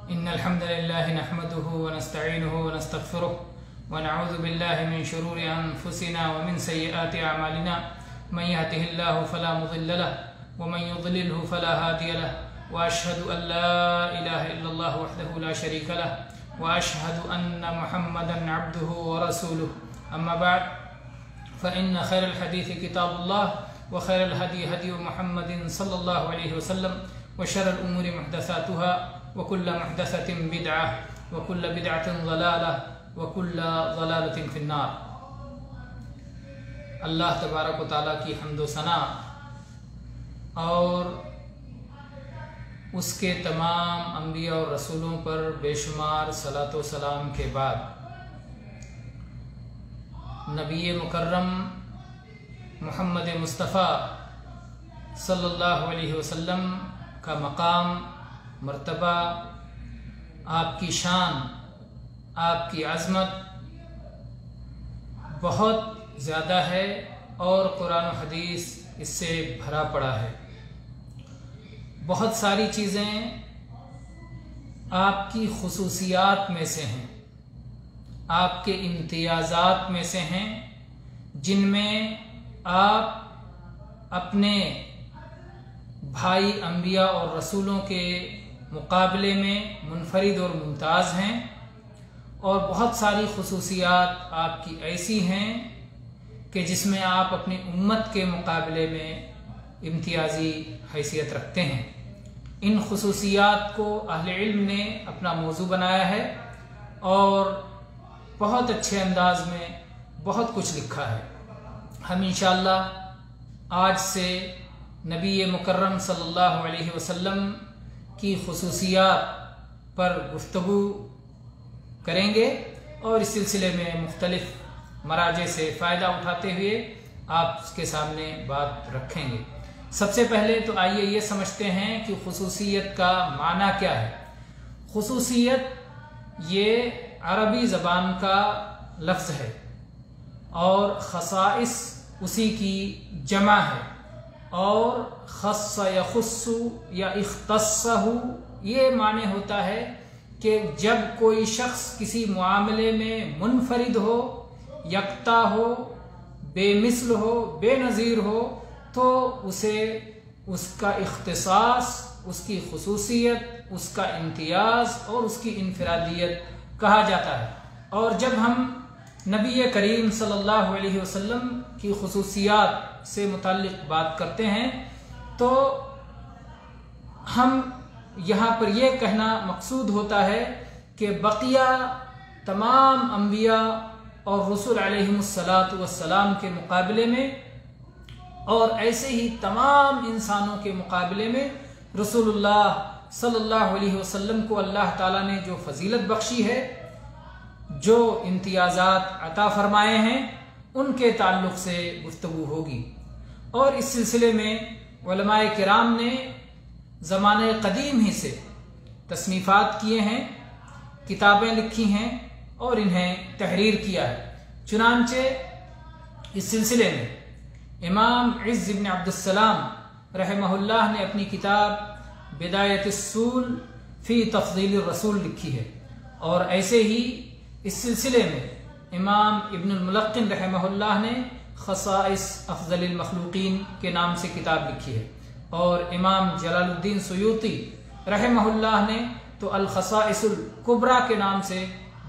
إن الحمد لله نحمده ونستعينه ونستغفره ونعوذ بالله من شرور أنفسنا ومن سيئات أعمالنا من يهده الله فلا مضل له ومن يضلله فلا هادي له وأشهد أن لا إله إلا الله وحده لا شريك له وأشهد أن محمدا عبده ورسوله أما بعد فإن خير الحديث كتاب الله وخير الهدي هدي محمد صلى الله عليه وسلم وشر الأمور محدثاتها وكل محدثة بدعة وكل بدعة ضلالة وكل ضلالة في النار۔ اللہ تبارک و تعالیٰ کی حمد و ثنا اور اس کے تمام انبیاء اور رسولوں پر بے شمار صلاۃ و سلام کے بعد نبی مکرم محمد مصطفیٰ صلی اللہ علیہ وسلم کا مقام، مرتبہ، آپ کی شان، آپ کی عظمت بہت زیادہ ہے اور قرآن و حدیث اس سے بھرا پڑا ہے۔ بہت ساری چیزیں آپ کی خصوصیات میں سے ہیں، آپ کے امتیازات میں سے ہیں، جن میں آپ اپنے بھائی انبیاء اور رسولوں کے مقابلے میں منفرد اور ممتاز ہیں، اور بہت ساری خصوصیات آپ کی ایسی ہیں کہ جس میں آپ اپنی امت کے مقابلے میں امتیازی حیثیت رکھتے ہیں۔ ان خصوصیات کو اہل علم نے اپنا موضوع بنایا ہے اور بہت اچھے انداز میں بہت کچھ لکھا ہے۔ ہم انشاءاللہ آج سے نبی مکرم صلی اللہ علیہ وسلم کی خصوصیات پر گفتگو کریں گے اور اس سلسلے میں مختلف مراجع سے فائدہ اٹھاتے ہوئے آپ کے سامنے بات رکھیں گے۔ سب سے پہلے تو آئیے یہ سمجھتے ہیں کہ خصوصیت کا معنی کیا ہے۔ خصوصیت یہ عربی زبان کا لفظ ہے اور خصائص اسی کی جمع ہے، اور خص یخص یا اختصہ یہ معنی ہوتا ہے کہ جب کوئی شخص کسی معاملے میں منفرد ہو، یکتا ہو، بے مثل ہو، بے نظیر ہو، تو اسے اس کا اختصاص، اس کی خصوصیت، اس کا امتیاز اور اس کی انفرادیت کہا جاتا ہے۔ اور جب ہم نبی کریم صلی اللہ علیہ وسلم کی خصوصیات سے متعلق بات کرتے ہیں تو ہم یہاں پر یہ کہنا مقصود ہوتا ہے کہ بقیہ تمام انبیاء اور رسول علیہم السلام کے مقابلے میں اور ایسے ہی تمام انسانوں کے مقابلے میں رسول اللہ صلی اللہ علیہ وسلم کو اللہ تعالیٰ نے جو فضیلت بخشی ہے، جو امتیازات عطا فرمائے ہیں، ان کے تعلق سے گفتگو ہوگی۔ اور اس سلسلے میں علماء کرام نے زمانہ قدیم ہی سے تصنیفات کیے ہیں، کتابیں لکھی ہیں اور انہیں تحریر کیا ہے۔ چنانچہ اس سلسلے میں امام عز بن عبد السلام رحمہ اللہ نے اپنی کتاب بدایت السول فی تفضیل الرسول لکھی ہے، اور ایسے ہی اس سلسلے میں امام ابن الملقن رحمہ اللہ نے خصائص افضل المخلوقین کے نام سے کتاب لکھی ہے، اور امام جلال الدین سیوطی رحمہ اللہ نے تو الخصائص الکبریٰ کے نام سے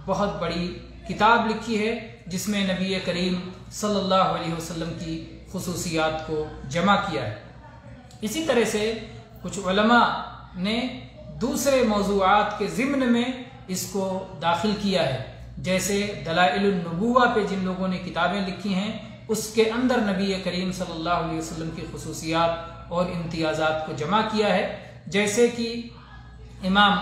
بہت بڑی کتاب لکھی ہے، جس میں نبی کریم صلی اللہ علیہ وسلم کی خصوصیات کو جمع کیا ہے۔ اسی طرح سے کچھ علماء نے دوسرے موضوعات کے ضمن میں اس کو داخل کیا ہے، جیسے دلائل النبوہ پہ جن لوگوں نے کتابیں لکھی ہیں اس کے اندر نبی کریم صلی اللہ علیہ وسلم کی خصوصیات اور امتیازات کو جمع کیا ہے، جیسے کہ امام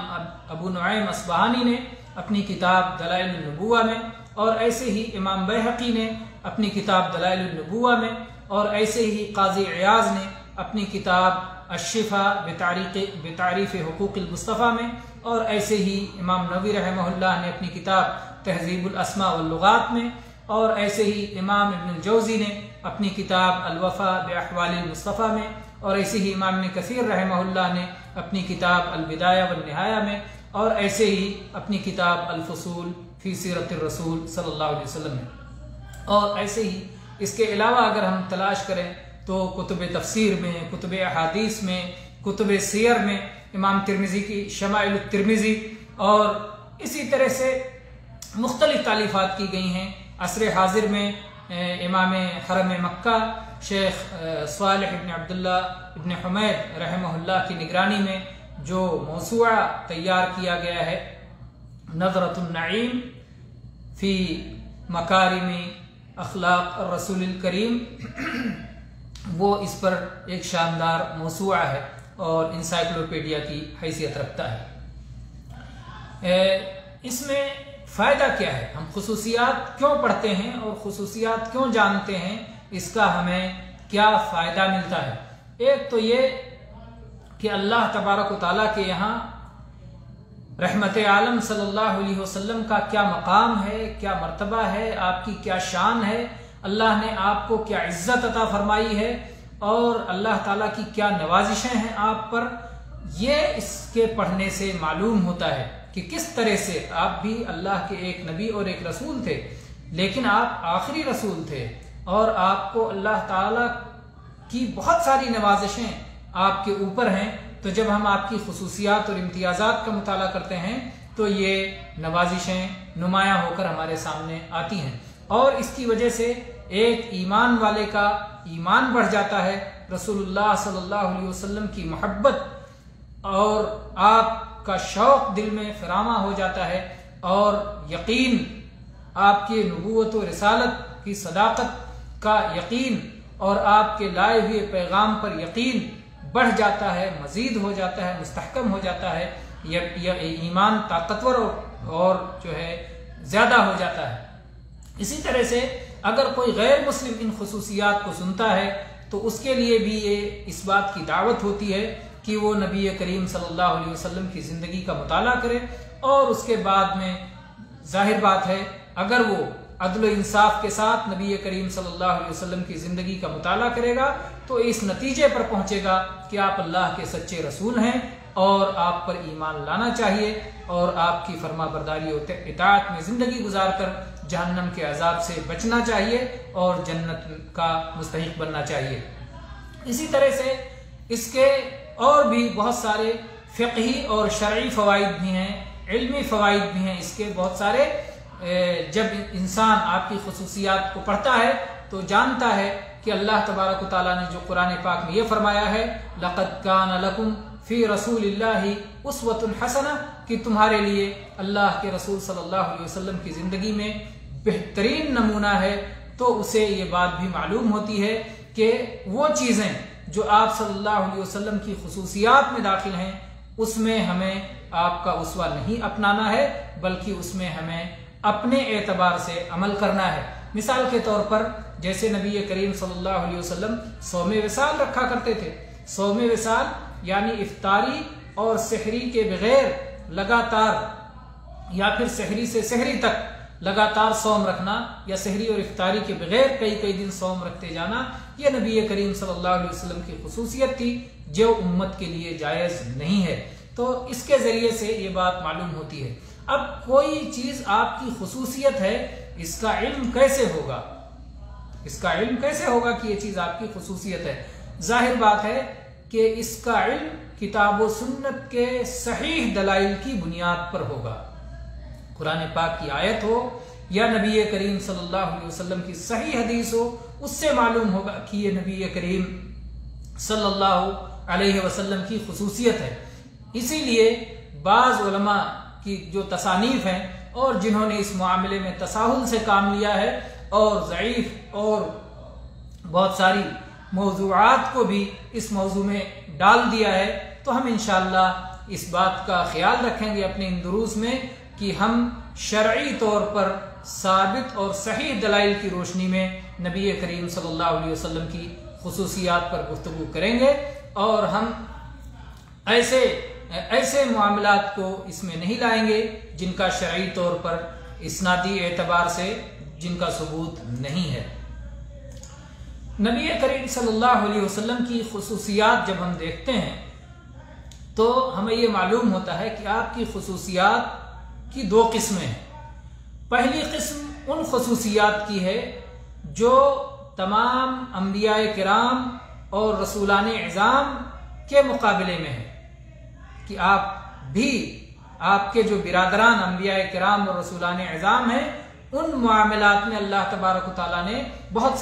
ابو نعیم اصبہانی نے اپنی کتاب دلائل النبوہ میں، اور ایسے ہی امام بیہقی نے اپنی کتاب دلائل النبوہ میں، اور ایسے ہی قاضی عیاض نے اپنی کتاب الشفا بتعریف حقوق المصطفیٰ میں، اور ایسے ہی امام نووی رحمہ اللہ نے اپنی کتاب تہذیب الاسماء واللغات میں، اور ایسے ہی امام ابن الجوزی نے اپنی کتاب الوفا باحوال المصطفیٰ میں، اور ایسے ہی امام ابن کثیر رحمہ اللہ نے اپنی کتاب البدایہ والنہایہ میں، اور ایسے ہی اپنی کتاب الفصول فی سیرت الرسول صلی اللہ علیہ وسلم میں، اور ایسے ہی اس کے علاوہ اگر ہم تلاش کریں تو کتب تفسیر میں، کتب احادیث میں، کتب سیر میں امام ترمذی کی شمائل الترمذی، اور اسی طرح سے مختلف تالیفات کی گئی ہیں۔ عصر حاضر میں امام حرم مکہ شیخ صالح ابن عبداللہ ابن حمید رحمہ اللہ کی نگرانی میں جو موسوعہ تیار کیا گیا ہے، نظرۃ النعیم فی مکارم اخلاق الرسول الکریم، وہ اس پر ایک شاندار موسوعہ ہے اور انسائکلوپیڈیا کی حیثیت رکھتا ہے۔ اس میں فائدہ کیا ہے؟ ہم خصوصیات کیوں پڑھتے ہیں اور خصوصیات کیوں جانتے ہیں؟ اس کا ہمیں کیا فائدہ ملتا ہے؟ ایک تو یہ کہ اللہ تبارک و تعالیٰ کے یہاں رحمت عالم صلی اللہ علیہ وسلم کا کیا مقام ہے، کیا مرتبہ ہے، آپ کی کیا شان ہے، اللہ نے آپ کو کیا عزت عطا فرمائی ہے، اور اللہ تعالیٰ کی کیا نوازشیں ہیں آپ پر، یہ اس کے پڑھنے سے معلوم ہوتا ہے کہ کس طرح سے آپ بھی اللہ کے ایک نبی اور ایک رسول تھے، لیکن آپ آخری رسول تھے اور آپ کو اللہ تعالیٰ کی بہت ساری نوازشیں آپ کے اوپر ہیں۔ تو جب ہم آپ کی خصوصیات اور امتیازات کا مطالعہ کرتے ہیں تو یہ نوازشیں نمایاں ہو کر ہمارے سامنے آتی ہیں، اور اس کی وجہ سے ایک ایمان والے کا ایمان بڑھ جاتا ہے، رسول اللہ صلی اللہ علیہ وسلم کی محبت اور آپ کا شوق دل میں فراواں ہو جاتا ہے، اور یقین آپ کی نبوت و رسالت کی صداقت کا یقین اور آپ کے لائے ہوئے پیغام پر یقین بڑھ جاتا ہے، مزید ہو جاتا ہے، مستحکم ہو جاتا ہے، یہ ایمان طاقتور اور جو ہے زیادہ ہو جاتا ہے۔ اسی طرح سے اگر کوئی غیر مسلم ان خصوصیات کو سنتا ہے تو اس کے لیے بھی یہ اس بات کی دعوت ہوتی ہے کہ وہ نبی کریم صلی اللہ علیہ وسلم کی زندگی کا مطالعہ کرے، اور اس کے بعد میں ظاہر بات ہے اگر وہ عدل و انصاف کے ساتھ نبی کریم صلی اللہ علیہ وسلم کی زندگی کا مطالعہ کرے گا تو اس نتیجے پر پہنچے گا کہ آپ اللہ کے سچے رسول ہیں اور آپ پر ایمان لانا چاہیے، اور آپ کی فرما برداری و اطاعت میں زندگی گزار کر جہنم کے عذاب سے بچنا چاہیے اور جنت کا مستحق بننا چاہیے۔ اسی طرح سے اس کے اور بھی بہت سارے فقہی اور شرعی فوائد بھی ہیں، علمی فوائد بھی ہیں اس کے بہت سارے۔ جب انسان آپ کی خصوصیات کو پڑھتا ہے تو جانتا ہے کہ اللہ تبارک و تعالیٰ نے جو قرآن پاک میں یہ فرمایا ہے، لَقَدْ كَانَ لَكُمْ فِي رَسُولِ اللَّهِ أُسْوَةٌ حَسَنَةٌ، کہ تمہارے لیے اللہ کے رسول صلی اللہ علیہ وسلم کی زندگی میں بہترین نمونہ ہے۔ تو اسے یہ بات بھی معلوم ہوتی ہے کہ وہ چیزیں جو آپ صلی اللہ علیہ وسلم کی خصوصیات میں داخل ہیں اس میں ہمیں آپ کا اسوہ نہیں اپنانا ہے، بلکہ اس میں ہمیں اپنے اعتبار سے عمل کرنا ہے۔ مثال کے طور پر جیسے نبی کریم صلی اللہ علیہ وسلم صوم وصال رکھا کرتے تھے۔ صوم وصال یعنی افطاری اور سحری کے بغیر لگاتار، یا پھر سحری سے سحری تک لگاتار صوم رکھنا، یا سحری اور افطاری کے بغیر کئی دن صوم رکھتے جانا، یہ نبی کریم صلی اللہ علیہ وسلم کی خصوصیت تھی جو امت کے لیے جائز نہیں ہے۔ تو اس کے ذریعے سے یہ بات معلوم ہوتی ہے۔ اب کوئی چیز آپ کی خصوصیت ہے، اس کا علم کیسے ہوگا؟ اس کا علم کیسے ہوگا کہ یہ چیز آپ کی خصوصیت ہے؟ ظاہر بات ہے کہ اس کا علم کتاب و سنت کے صحیح دلائل کی بنیاد پر ہوگا۔ قرآن پاک کی آیت ہو یا نبی کریم صلی اللہ علیہ وسلم کی صحیح حدیث ہو، اس سے معلوم ہوگا کہ یہ نبی کریم صلی اللہ علیہ وسلم کی خصوصیت ہے۔ اسی لیے بعض علماء کی جو تصانیف ہیں اور جنہوں نے اس معاملے میں تساہل سے کام لیا ہے اور ضعیف اور بہت ساری موضوعات کو بھی اس موضوع میں ڈال دیا ہے، تو ہم انشاءاللہ اس بات کا خیال رکھیں گے اپنے ان دروس میں کہ ہم شرعی طور پر ثابت اور صحیح دلائل کی روشنی میں نبی کریم صلی اللہ علیہ وسلم کی خصوصیات پر گفتگو کریں گے، اور ہم ایسے معاملات کو اس میں نہیں لائیں گے جن کا شرعی طور پر اسنادی اعتبار سے جن کا ثبوت نہیں ہے۔ نبی کریم صلی اللہ علیہ وسلم کی خصوصیات جب ہم دیکھتے ہیں تو ہمیں یہ معلوم ہوتا ہے کہ آپ کی خصوصیات کی دو قسمیں ہیں۔ پہلی قسم ان خصوصیات کی ہے جو تمام انبیاء کرام اور رسولان اعظام کے مقابلے میں ہے، کہ آپ کے جو برادران انبیاء کرام اور رسولان اعظام ہیں، ان معاملات میں اللہ تبارک و تعالیٰ نے بہت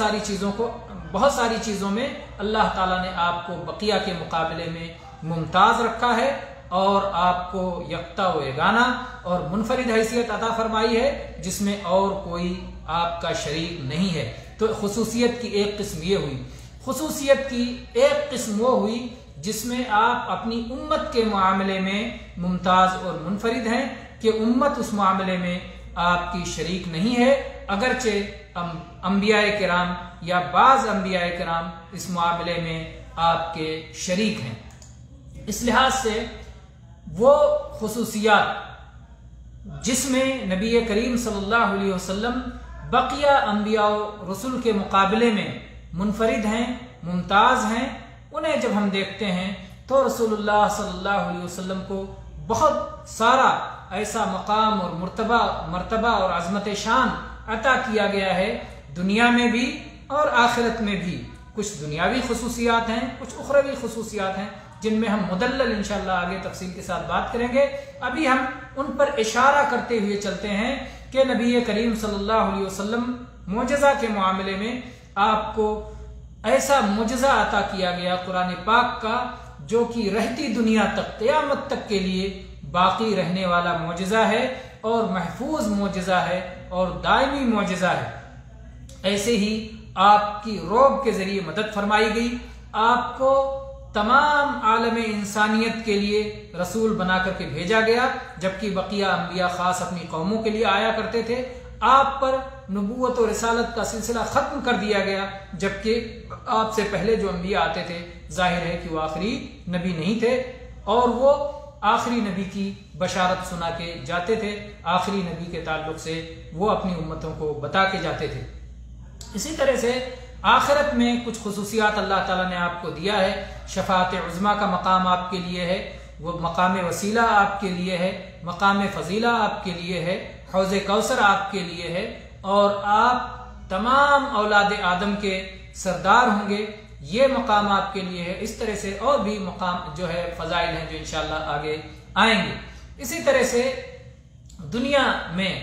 ساری چیزوں میں اللہ تعالیٰ نے آپ کو بقیہ کے مقابلے میں ممتاز رکھا ہے اور آپ کو یکتا و یگانہ اور منفرد حیثیت عطا فرمائی ہے، جس میں اور کوئی آپ کا شریک نہیں ہے۔ تو خصوصیت کی ایک قسم یہ ہوئی۔ خصوصیت کی ایک قسم وہ ہوئی جس میں آپ اپنی امت کے معاملے میں ممتاز اور منفرد ہیں، کہ امت اس معاملے میں آپ کی شریک نہیں ہے، اگرچہ انبیاء کرام یا بعض انبیاء کرام اس معاملے میں آپ کے شریک ہیں۔ اس لحاظ سے وہ خصوصیات جس میں نبی کریم صلی اللہ علیہ وسلم بقیہ انبیاء و رسول کے مقابلے میں منفرد ہیں، ممتاز ہیں، انہیں جب ہم دیکھتے ہیں تو رسول اللہ صلی اللہ علیہ وسلم کو بہت سارا ایسا مقام اور مرتبہ اور عظمت شان عطا کیا گیا ہے، دنیا میں بھی اور آخرت میں بھی۔ کچھ دنیاوی خصوصیات ہیں، کچھ اخروی خصوصیات ہیں، جن میں ہم مدلل انشاءاللہ آگے تفصیل کے ساتھ بات کریں گے۔ ابھی ہم ان پر اشارہ کرتے ہوئے چلتے ہیں کہ نبی کریم صلی اللہ علیہ وسلم معجزہ کے معاملے میں آپ کو ایسا معجزہ عطا کیا گیا قرآن پاک کا، جو کہ رہتی دنیا تک، قیامت تک کے لیے باقی رہنے والا معجزہ ہے اور محفوظ معجزہ ہے اور دائمی معجزہ ہے۔ ایسے ہی آپ کی روب کے ذریعے مدد فرمائی گئی، آپ کو تمام عالم انسانیت کے لیے رسول بنا کر کے بھیجا گیا، جبکہ بقیہ انبیاء خاص اپنی قوموں کے لیے آیا کرتے تھے۔ آپ پر نبوت و رسالت کا سلسلہ ختم کر دیا گیا، جبکہ آپ سے پہلے جو انبیاء آتے تھے ظاہر ہے کہ وہ آخری نبی نہیں تھے، اور وہ آخری نبی کی بشارت سنا کے جاتے تھے، آخری نبی کے تعلق سے وہ اپنی امتوں کو بتا کے جاتے تھے۔ اسی طرح سے آخرت میں کچھ خصوصیات اللہ تعالیٰ نے آپ کو دیا ہے۔ شفاعت عظمیٰ کا مقام آپ کے لیے ہے، وہ مقام وسیلہ آپ کے لیے ہے، مقام فضیلہ آپ کے لیے ہے، حوض کوثر آپ کے لیے ہے، اور آپ تمام اولاد آدم کے سردار ہوں گے، یہ مقام آپ کے لیے ہے۔ اس طرح سے اور بھی مقام جو ہے فضائل ہیں جو انشاءاللہ آگے آئیں گے۔ اسی طرح سے دنیا میں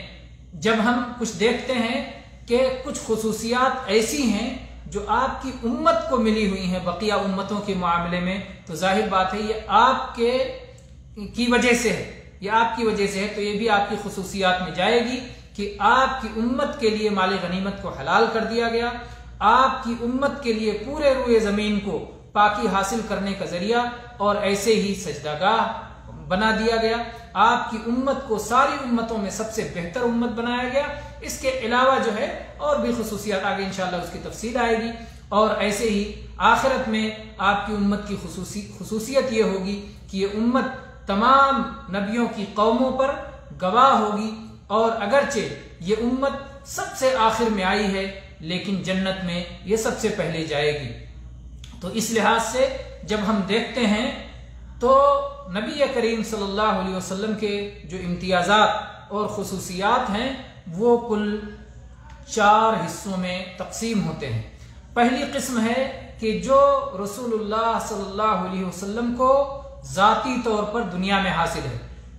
جب ہم کچھ دیکھتے ہیں کہ کچھ خصوصیات ایسی ہیں جو آپ کی امت کو ملی ہوئی ہیں بقیہ امتوں کے معاملے میں، تو ظاہر بات ہے یہ آپ کی وجہ سے ہے، یہ آپ کی وجہ سے ہے، تو یہ بھی آپ کی خصوصیات میں جائے گی کہ آپ کی امت کے لیے مال غنیمت کو حلال کر دیا گیا، آپ کی امت کے لیے پورے روئے زمین کو پاکی حاصل کرنے کا ذریعہ اور ایسے ہی سجدہ گاہ بنا دیا گیا، آپ کی امت کو ساری امتوں میں سب سے بہتر امت بنایا گیا۔ اس کے علاوہ جو ہے اور بھی خصوصیات آگے انشاءاللہ اس کی تفصیل آئے گی، اور ایسے ہی آخرت میں آپ کی امت کی خصوصیت یہ ہوگی کہ یہ امت تمام نبیوں کی قوموں پر گواہ ہوگی، اور اگرچہ یہ امت سب سے آخر میں آئی ہے لیکن جنت میں یہ سب سے پہلے جائے گی۔ تو اس لحاظ سے جب ہم دیکھتے ہیں تو نبی کریم صلی اللہ علیہ وسلم کے جو امتیازات اور خصوصیات ہیں وہ کل 4 حصوں میں تقسیم ہوتے ہیں۔ پہلی قسم ہے کہ جو رسول اللہ صلی اللہ علیہ وسلم کو ذاتی طور پر دنیا میں حاصل ہے،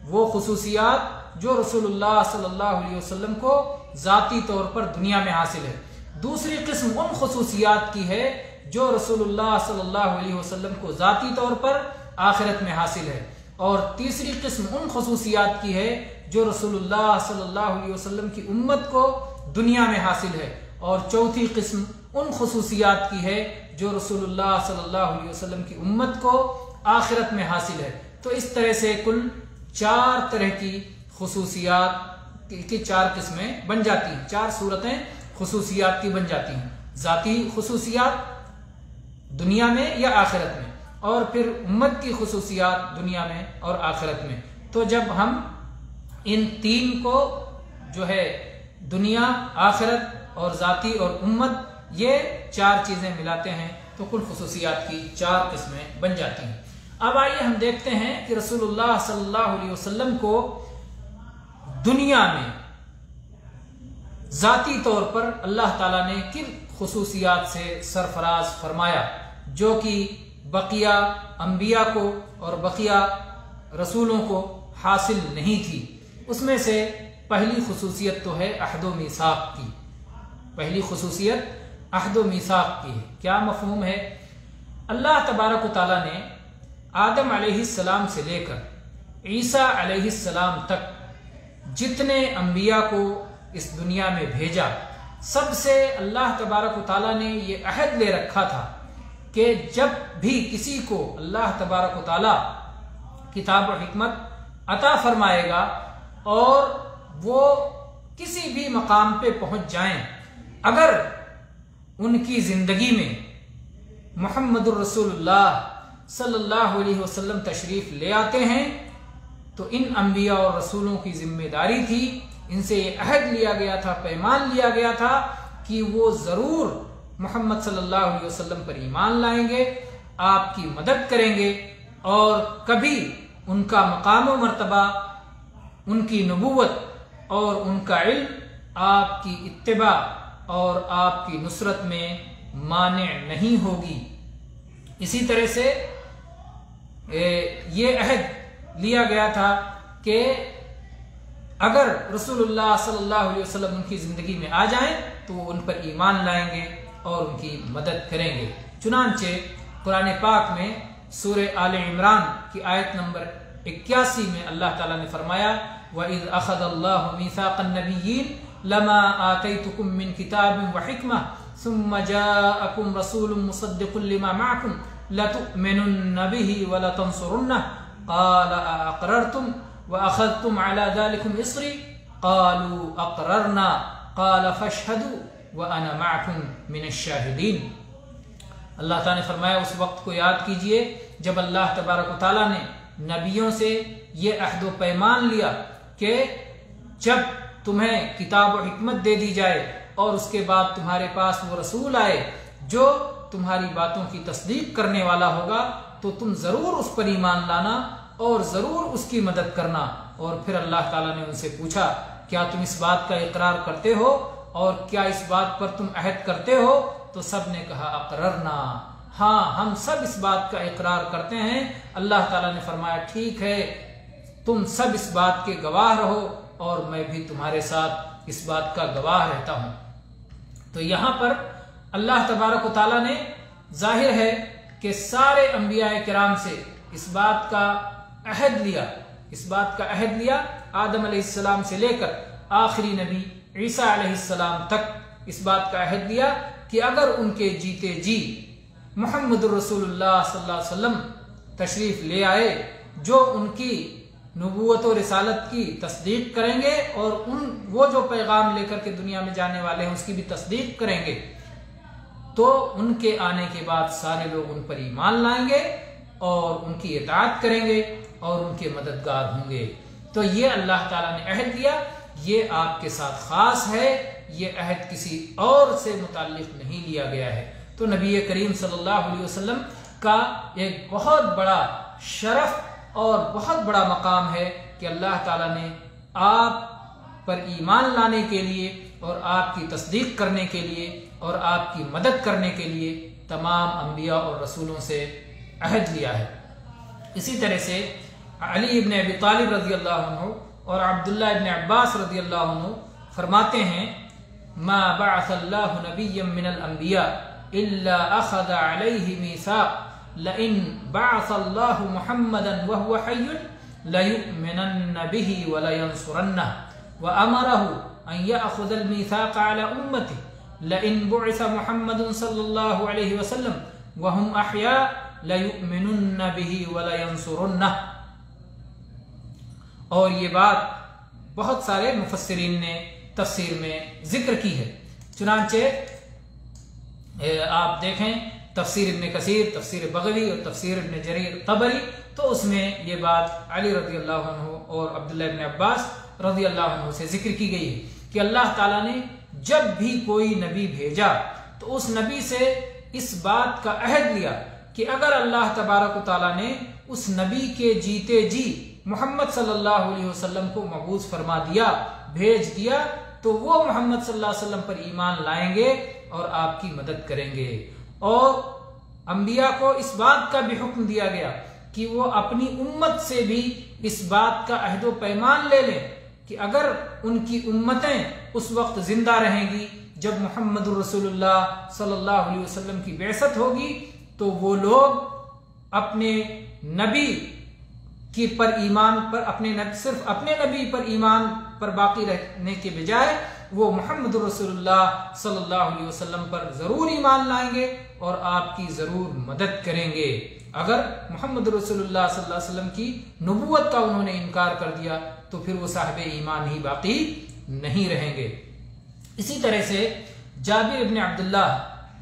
وہ خصوصیات جو رسول اللہ صلی اللہ علیہ وسلم کو ذاتی طور پر دنیا میں حاصل ہے۔ دوسری قسم ان خصوصیات کی ہے جو رسول اللہ صلی اللہ علیہ وسلم کو ذاتی طور پر آخرت میں حاصل ہے، اور تیسری قسم ان خصوصیات کی ہے جو رسول اللہ صلی اللہ علیہ وسلم کی امت کو دنیا میں حاصل ہے، اور چوتھی قسم ان خصوصیات کی ہے جو رسول اللہ صلی اللہ علیہ وسلم کی امت کو آخرت میں حاصل ہے۔ تو اس طرح سے کل 4 طرح کی خصوصیات کی 4 قسمیں بن جاتی ہیں، 4 صورتیں خصوصیات کی بن جاتی ہیں، ذاتی خصوصیات دنیا میں یا آخرت میں، اور پھر امت کی خصوصیات دنیا میں اور آخرت میں۔ تو جب ہم ان 3 کو جو ہے دنیا، آخرت اور ذاتی اور امت، یہ 4 چیزیں ملاتے ہیں تو کل خصوصیات کی 4 قسمیں بن جاتی ہیں۔ اب آئیے ہم دیکھتے ہیں کہ رسول اللہ صلی اللہ علیہ وسلم کو دنیا میں ذاتی طور پر اللہ تعالیٰ نے کن خصوصیات سے سرفراز فرمایا جو کہ بقیہ انبیاء کو اور بقیہ رسولوں کو حاصل نہیں تھی۔ اس میں سے پہلی خصوصیت تو ہے عہد و میثاق کی۔ پہلی خصوصیت عہد و میثاق کی ہے۔ کیا مفہوم ہے؟ اللہ تبارک و تعالیٰ نے آدم علیہ السلام سے لے کر عیسیٰ علیہ السلام تک جتنے انبیاء کو اس دنیا میں بھیجا، سب سے اللہ تبارک و تعالیٰ نے یہ عہد لے رکھا تھا کہ جب بھی کسی کو اللہ تبارک و تعالیٰ کتاب و حکمت عطا فرمائے گا اور وہ کسی بھی مقام پہ پہنچ جائیں، اگر ان کی زندگی میں محمد الرسول اللہ صلی اللہ علیہ وسلم تشریف لے آتے ہیں تو ان انبیاء اور رسولوں کی ذمہ داری تھی، ان سے یہ عہد لیا گیا تھا، پیمان لیا گیا تھا کہ وہ ضرور محمد صلی اللہ علیہ وسلم پر ایمان لائیں گے، آپ کی مدد کریں گے، اور کبھی ان کا مقام و مرتبہ، ان کی نبوت اور ان کا علم آپ کی اتباع اور آپ کی نصرت میں مانع نہیں ہوگی۔ اسی طرح سے یہ عہد لیا گیا تھا کہ اگر رسول اللہ صلی اللہ علیہ وسلم ان کی زندگی میں آ جائیں تو وہ ان پر ایمان لائیں گے اور ان کی مدد کریں گے۔ چنانچہ قرآن پاک میں سورہ آل عمران کی آیت نمبر 81 میں اللہ تعالیٰ نے فرمایا وَإِذْ أَخَذَ اللَّهُ مِيثَاقَ النَّبِيِّينَ لَمَا آتَيْتُكُم مِّن كِتَابٍ وَحِكْمَةٍ ثُمَّ جَاءَكُمْ رَسُولٌ مُصَدِّقٌ لِّمَا مَعَكُمْ لَتُؤْمِنُنَّ بِهِ وَلَتَنصُرُنَّهُ قَالَ أَأَقْرَرْتُمْ وَأَخَذْتُمْ عَلَى ذَلِكُمْ إِصْرِي قَالُوا أَقْرَرْنَا قَالَ فَاشْهَدُوا وَأَنَا مَعَكُمْ مِنَ الشَّاهِدِينَ۔ اللہ تعالیٰ نے فرمایا اس وقت کو یاد کیجئے جب اللہ تبارک و تعالیٰ نے نبیوں سے یہ عہد و پیمان لیا کہ جب تمہیں کتاب و حکمت دے دی جائے اور اس کے بعد تمہارے پاس وہ رسول آئے جو تمہاری باتوں کی تصدیق کرنے والا ہوگا تو تم ضرور اس پر ایمان لانا اور ضرور اس کی مدد کرنا۔ اور پھر اللہ تعالیٰ نے ان سے پوچھا کیا تم اس بات کا اقرار کرتے ہو اور کیا اس بات پر تم عہد کرتے ہو؟ تو سب نے کہا اقررنا، ہاں ہم سب اس بات کا اقرار کرتے ہیں۔ اللہ تعالیٰ نے فرمایا ٹھیک ہے، تم سب اس بات کے گواہ رہو اور میں بھی تمہارے ساتھ اس بات کا گواہ رہتا ہوں۔ تو یہاں پر اللہ تبارک و تعالیٰ نے ظاہر ہے کہ سارے انبیاء کرام سے اس بات کا عہد لیا، آدم علیہ السلام سے لے کر آخری نبی عیسیٰ علیہ السلام تک اس بات کا عہد لیا کہ اگر ان کے جیتے جی محمد الرسول اللہ صلی اللہ علیہ وسلم تشریف لے آئے جو ان کی نبوت و رسالت کی تصدیق کریں گے اور وہ جو پیغام لے کر کے دنیا میں جانے والے ہیں اس کی بھی تصدیق کریں گے، تو ان کے آنے کے بعد سارے لوگ ان پر ایمان لائیں گے اور ان کی اطاعت کریں گے اور ان کے مددگار ہوں گے۔ تو یہ اللہ تعالیٰ نے عہد دیا، یہ آپ کے ساتھ خاص ہے، یہ عہد کسی اور سے متعلق نہیں لیا گیا ہے۔ تو نبی کریم صلی اللہ علیہ وسلم کا ایک بہت بڑا شرف اور بہت بڑا مقام ہے کہ اللہ تعالیٰ نے آپ پر ایمان لانے کے لیے اور آپ کی تصدیق کرنے کے لیے اور آپ کی مدد کرنے کے لیے تمام انبیاء اور رسولوں سے عہد لیا ہے۔ اسی طرح سے علی ابن ابی طالب رضی اللہ عنہ اور عبداللہ ابن عباس رضی اللہ عنہ فرماتے ہیں ما بعث اللہ نبیا من الانبیاء الا اخذ علیہ میثاق لئن بعث اللہ محمدا وهو حی لیؤمنن به ولینصرنہ وامرہ ان یأخذ الميثاق على امته لئن بعث محمد صلی اللہ علیہ وسلم وهم احیاء لیؤمنن به ولینصرنہ۔ اور یہ بات بہت سارے مفسرین نے تفسیر میں ذکر کی ہے، چنانچہ آپ دیکھیں تفسیر ابن کثیر، تفسیر بغوی اور تفسیر ابن جریر طبری، تو اس میں یہ بات علی رضی اللہ عنہ اور عبداللہ ابن عباس رضی اللہ عنہ سے ذکر کی گئی ہے کہ اللہ تعالیٰ نے جب بھی کوئی نبی بھیجا تو اس نبی سے اس بات کا عہد لیا کہ اگر اللہ تبارک و تعالیٰ نے اس نبی کے جیتے جی محمد صلی اللہ علیہ وسلم کو مبعوث فرما دیا، بھیج دیا، تو وہ محمد صلی اللہ علیہ وسلم پر ایمان لائیں گے اور آپ کی مدد کریں گے۔ اور انبیاء کو اس بات کا بھی حکم دیا گیا کہ وہ اپنی امت سے بھی اس بات کا عہد و پیمان لے لیں کہ اگر ان کی امتیں اس وقت زندہ رہیں گی جب محمد رسول اللہ صلی اللہ علیہ وسلم کی بعثت ہوگی، تو وہ لوگ اپنے نبی کی پر ایمان پر صرف اپنے نبی پر ایمان پر باقی رہنے کے بجائے وہ محمد رسول اللہ صلی اللہ علیہ وسلم پر ضرور ایمان لائیں گے اور آپ کی ضرور مدد کریں گے۔ اگر محمد رسول اللہ صلی اللہ علیہ وسلم کی نبوت کا انہوں نے انکار کر دیا تو پھر وہ صاحب ایمان ہی باقی نہیں رہیں گے۔ اسی طرح سے جابر ابن عبداللہ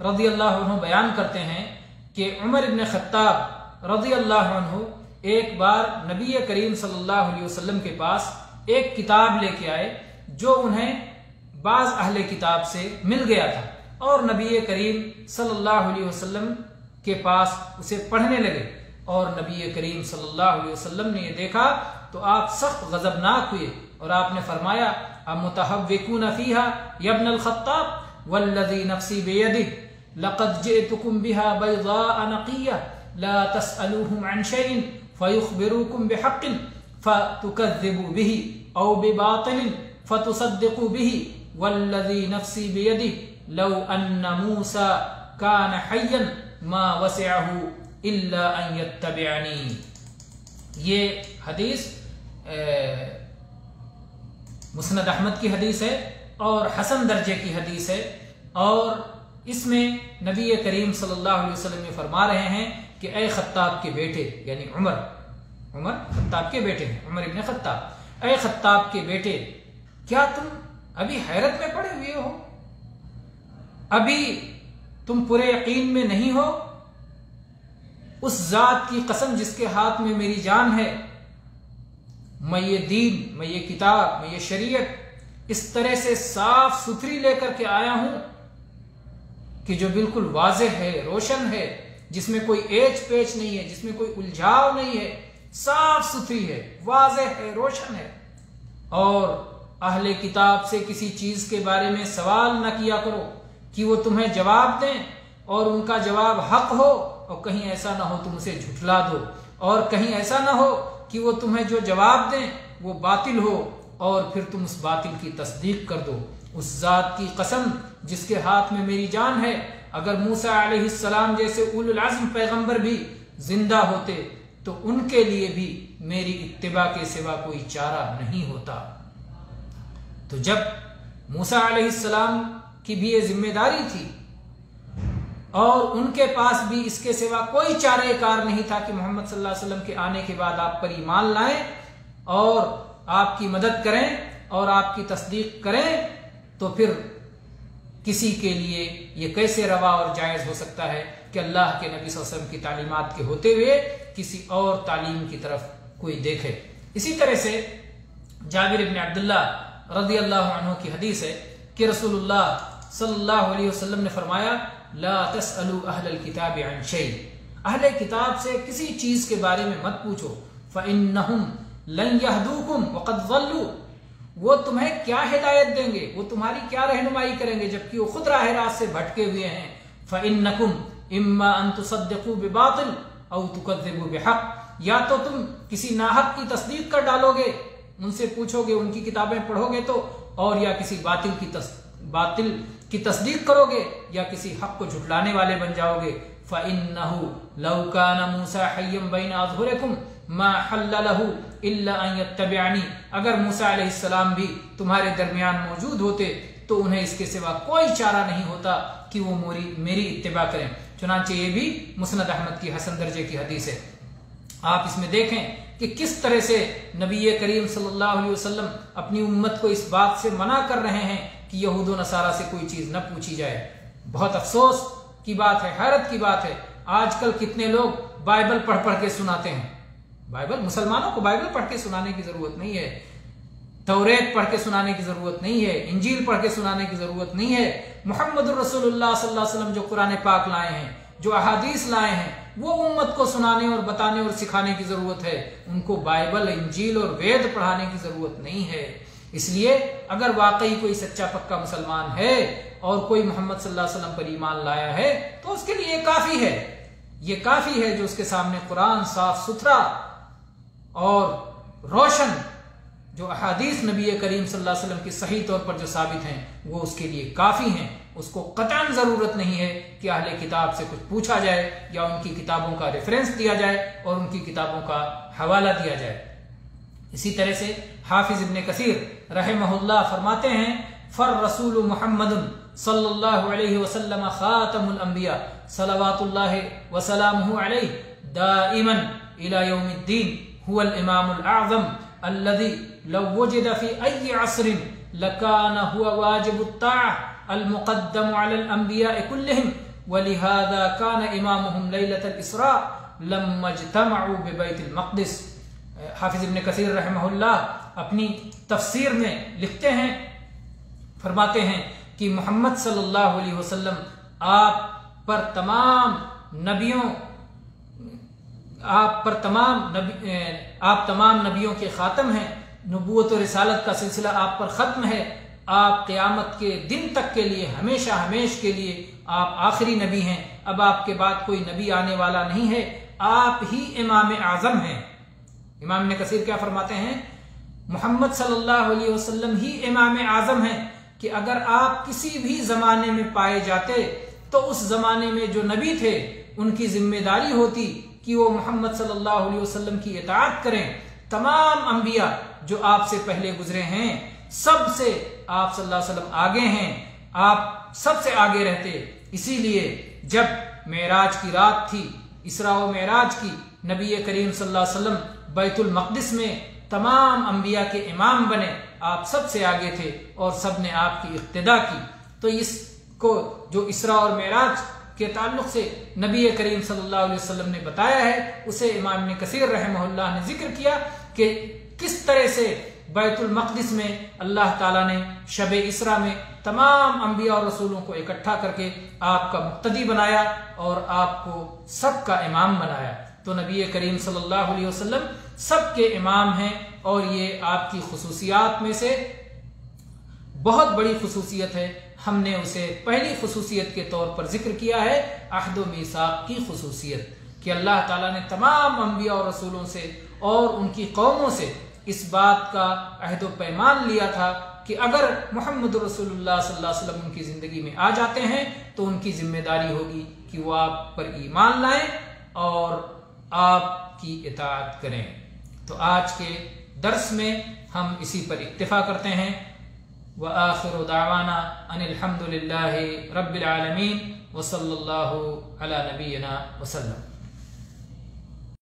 رضی اللہ عنہ بیان کرتے ہیں کہ عمر ابن خطاب رضی اللہ عنہ ایک بار نبی کریم صلی اللہ علیہ وسلم کے پاس ایک کتاب لے کے آئے جو انہیں بعض اہل کتاب سے مل گیا تھا، اور نبی کریم صلی اللہ علیہ وسلم کے پاس اسے پڑھنے لگے، اور نبی کریم صلی اللہ علیہ وسلم نے یہ دیکھا تو آپ سخت غضبناک ہوئے اور آپ نے فرمایا امتحوکون فیہا یا ابن الخطاب والذی نفسی بیدہ لقد جئتکم بها بیضاء نقیہ لا تسألوہم عن شیء فیخبروکم بحق فتکذبوا به او بباطل فتصدقوا به والذی نفسی بیدہ لو ان موسیٰ کان حیا ما وسعہ الا ان یتبعنی۔ یہ حدیث مسند احمد کی حدیث ہے اور حسن درجے کی حدیث ہے، اور اس میں نبی کریم صلی اللہ علیہ وسلم یہ فرما رہے ہیں کہ اے خطاب کے بیٹے، یعنی عمر خطاب کے بیٹے ہیں، عمر ابن خطاب، اے خطاب کے بیٹے، کیا تم ابھی حیرت میں پڑے ہوئے ہو؟ ابھی تم پورے یقین میں نہیں ہو؟ اس ذات کی قسم جس کے ہاتھ میں میری جان ہے، میں یہ دین، میں یہ کتاب، میں یہ شریعت اس طرح سے صاف ستھری لے کر کے آیا ہوں کہ جو بالکل واضح ہے، روشن ہے، جس میں کوئی ایچ پیچ نہیں ہے، جس میں کوئی الجھاؤ نہیں ہے، صاف ستھری ہے، واضح ہے، روشن ہے۔ اور اہل کتاب سے کسی چیز کے بارے میں سوال نہ کیا کرو کہ وہ تمہیں جواب دیں اور ان کا جواب حق ہو، اور کہیں ایسا نہ ہو تم اسے جھٹلا دو، اور کہیں ایسا نہ ہو کہ وہ تمہیں جو جواب دیں وہ باطل ہو اور پھر تم اس باطل کی تصدیق کر دو۔ اس ذات کی قسم جس کے ہاتھ میں میری جان ہے، اگر موسیٰ علیہ السلام جیسے اولو العزم پیغمبر بھی زندہ ہوتے تو ان کے لیے بھی میری اتباع کے سوا کوئی چارہ نہیں ہوتا۔ تو جب موسیٰ علیہ السلام کی بھی یہ ذمہ داری تھی اور ان کے پاس بھی اس کے سوا کوئی چارہ کار نہیں تھا کہ محمد صلی اللہ علیہ وسلم کے آنے کے بعد آپ پر ایمان لائیں اور آپ کی مدد کریں اور آپ کی تصدیق کریں، تو پھر کسی کے لیے یہ کیسے روا اور جائز ہو سکتا ہے کہ اللہ کے نبی صلی اللہ علیہ وسلم کی تعلیمات کے ہوتے ہوئے کسی اور تعلیم کی طرف کوئی دیکھے۔ اسی طرح سے جابر بن عبداللہ رضی اللہ عنہ کی حدیث ہے کہ رسول اللہ صلی اللہ علیہ وسلم نے فرمایا لا تسألوا اہل الکتاب عن شیء، اہل کتاب سے کسی چیز کے بارے میں مت پوچھو، فإنہم لن یہدوکم وقد ضلوا، وہ تمہیں کیا ہدایت دیں گے، وہ تمہاری کیا رہنمائی کریں گے جبکہ وہ خود راہ راست سے بھٹکے ہوئے ہیں۔ فإنکم اما ان تصدقوا بباطل او تکذبوا بحق، یا تو تم کسی ناحق کی تصدیق کر ڈالو گے، ان سے پوچھو گے، ان کی کتابیں پڑھو گے تو، اور یا کسی باطل کی تصدیق کرو گے، یا کسی حق کو جھٹلانے والے بن جاؤ گے۔ فَإِنَّهُ لَوْ كَانَ مُوسَىٰ حَيًّا بَيْنَ أَظْهُرِكُمْ مَا حَلَّ لَهُ إِلَّا أَن يَتَّبِعَنِي، اگر موسیٰ علیہ السلام بھی تمہارے درمیان موجود ہوتے تو انہیں اس کے سوا کوئی چارہ نہیں ہوتا کہ وہ میری اتباع کریں۔ چنانچہ یہ بھی مسند احمد کی حسن درجے کی حدیث ہے۔ آپ اس میں دیکھیں کہ کس طرح سے نبی کریم صلی اللہ علیہ وسلم اپنی امت کو اس بات سے منع کر رہے ہیں کہ یہود و نصارہ سے کوئی چیز نہ پوچھی جائے۔ بہت افسوس کی بات ہے، حیرت کی بات ہے، آج کل کتنے لوگ بائبل پڑھ کے سناتے ہیں۔ مسلمانوں کو بائبل پڑھ کے سنانے کی ضرورت نہیں ہے، توریت پڑھ کے سنانے کی ضرورت نہیں ہے، انجیل پڑھ کے سنانے کی ضرورت نہیں ہے۔ محمد الرسول اللہ صلی اللہ علیہ وسلم جو قرآن پاک لائے ہیں، جو احادیث لائے ہیں، وہ امت کو سنانے اور بتانے اور سکھانے کی ضرورت ہے، ان کو بائبل، انجیل اور وید پڑھانے کی ضرورت نہیں ہے۔ اس لیے اگر واقعی کوئی سچا پکا مسلمان ہے اور کوئی محمد صلی اللہ علیہ وسلم پر ایمان لایا ہے تو اس کے لیے یہ کافی ہے، یہ کافی ہے جو اس کے سامنے قرآن صاف ستھرا اور روشن جو احادیث نبی کریم صلی اللہ علیہ وسلم کی صحیح طور پر جو ثابت ہیں وہ اس کے لیے کافی ہیں۔ اس کو قطعاً ضرورت نہیں ہے کہ اہل کتاب سے کچھ پوچھا جائے یا ان کی کتابوں کا ریفرنس دیا جائے اور ان کی کتابوں کا حوالہ دیا جائے۔ اسی طرح سے حافظ ابن کثیر رحمہ اللہ فرماتے ہیں فالرسول محمد صلی اللہ علیہ وسلم خاتم الانبیاء صلوات اللہ وسلامہ علیہ دائما الى یوم الدین هو الامام الاعظم الذي لو وجد في اي عصر لكان هو واجب الطاعة المقدم على الانبیاء كلهم ولهذا كان امامهم ليلة الاسراء لما اجتمعوا ببيت المقدس۔ حافظ ابن کثیر رحمہ اللہ اپنی تفسیر میں لکھتے ہیں، فرماتے ہیں کہ محمد صلی اللہ علیہ وسلم آپ تمام نبیوں کے خاتم ہیں، نبوت و رسالت کا سلسلہ آپ پر ختم ہے، آپ قیامت کے دن تک کے لیے ہمیشہ ہمیش کے لیے آپ آخری نبی ہیں، اب آپ کے بعد کوئی نبی آنے والا نہیں ہے، آپ ہی امام اعظم ہیں۔ امام ابن کثیر کیا فرماتے ہیں؟ محمد صلی اللہ علیہ وسلم ہی امام اعظم ہیں کہ اگر آپ کسی بھی زمانے میں پائے جاتے تو اس زمانے میں جو نبی تھے ان کی ذمہ داری ہوتی کہ وہ محمد صلی اللہ علیہ وسلم کی اطاعت کریں۔ تمام انبیاء جو آپ سے پہلے گزرے ہیں سب سے آپ صلی اللہ علیہ وسلم آگے ہیں، آپ سب سے آگے رہتے۔ اسی لیے جب معراج کی رات تھی، اسراء و معراج کی، نبی کریم صلی اللہ علیہ وسلم بیت المقدس میں تمام انبیاء کے امام بنے، آپ سب سے آگے تھے اور سب نے آپ کی اقتدا کی۔ تو اس کو جو اسراء اور معراج کے تعلق سے نبی کریم صلی اللہ علیہ وسلم نے بتایا ہے اسے امام ابن کثیر رحمہ اللہ نے ذکر کیا کہ کس طرح سے بیت المقدس میں اللہ تعالیٰ نے شب اسراء میں تمام انبیاء اور رسولوں کو اکٹھا کر کے آپ کا مقتدی بنایا اور آپ کو سب کا امام بنایا۔ تو نبی کریم صلی اللہ علیہ وسلم سب کے امام ہیں اور یہ آپ کی خصوصیات میں سے بہت بڑی خصوصیت ہے۔ ہم نے اسے پہلی خصوصیت کے طور پر ذکر کیا ہے، عہد و میثاق کی خصوصیت، کہ اللہ تعالیٰ نے تمام انبیاء اور رسولوں سے اور ان کی قوموں سے اس بات کا عہد و پیمان لیا تھا کہ اگر محمد رسول اللہ صلی اللہ علیہ وسلم ان کی زندگی میں آ جاتے ہیں تو ان کی ذمہ داری ہوگی کہ وہ آپ پر ایمان لائیں اور آپ کی اطاعت کریں۔ تو آج کے درس میں ہم اسی پر اکتفا کرتے ہیں۔ وآخر دعوانا ان الحمد للہ رب العالمین وصلی اللہ علی نبینا وسلم۔